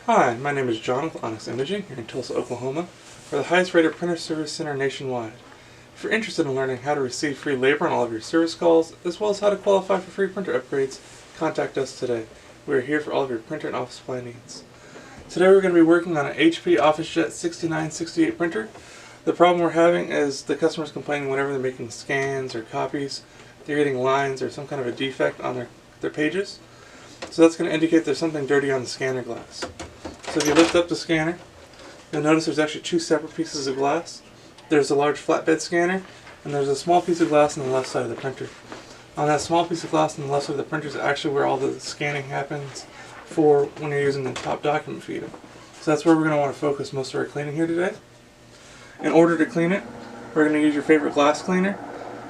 Hi, my name is John with Onyx Imaging here in Tulsa, Oklahoma. We're the highest rated printer service center nationwide. If you're interested in learning how to receive free labor on all of your service calls, as well as how to qualify for free printer upgrades, contact us today. We are here for all of your printer and office supply needs. Today we're going to be working on an HP OfficeJet 6968 printer. The problem we're having is the customer's complaining whenever they're making scans or copies, they're getting lines or some kind of a defect on their pages. So that's going to indicate there's something dirty on the scanner glass. So if you lift up the scanner, you'll notice there's actually two separate pieces of glass. There's a large flatbed scanner, and there's a small piece of glass on the left side of the printer. On that small piece of glass on the left side of the printer is actually where all the scanning happens for when you're using the top document feeder. So that's where we're going to want to focus most of our cleaning here today. In order to clean it, we're going to use your favorite glass cleaner,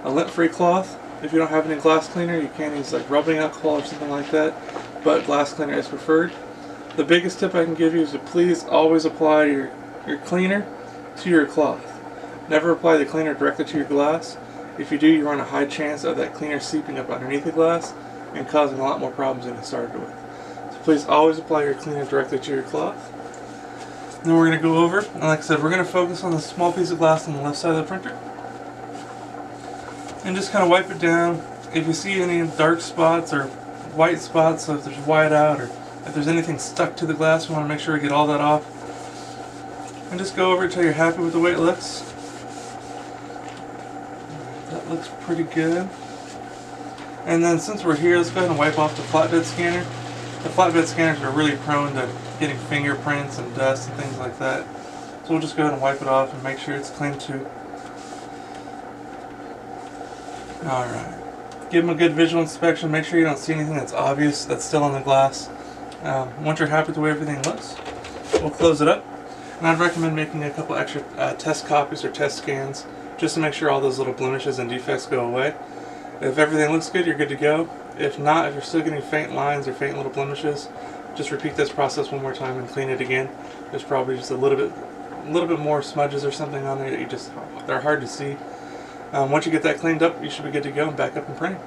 a lint-free cloth. If you don't have any glass cleaner, you can use like rubbing alcohol or something like that, but glass cleaner is preferred. The biggest tip I can give you is to please always apply your cleaner to your cloth. Never apply the cleaner directly to your glass. If you do, you run a high chance of that cleaner seeping up underneath the glass and causing a lot more problems than you started with. So please always apply your cleaner directly to your cloth. And then we're going to go over, and like I said, we're going to focus on the small piece of glass on the left side of the printer. And just kind of wipe it down. If you see any dark spots or white spots, so if there's white out or if there's anything stuck to the glass, we want to make sure we get all that off. And just go over it until you're happy with the way it looks. That looks pretty good. And then since we're here, let's go ahead and wipe off the flatbed scanner. The flatbed scanners are really prone to getting fingerprints and dust and things like that. So we'll just go ahead and wipe it off and make sure it's clean too. Alright. Give them a good visual inspection. Make sure you don't see anything that's obvious that's still on the glass. Once you're happy with the way everything looks, we'll close it up. And I'd recommend making a couple extra test copies or test scans just to make sure all those little blemishes and defects go away. If everything looks good, you're good to go. If not, if you're still getting faint lines or faint little blemishes, just repeat this process one more time and clean it again. There's probably just a little bit more smudges or something on there that they're hard to see. Once you get that cleaned up, you should be good to go and back up and printing.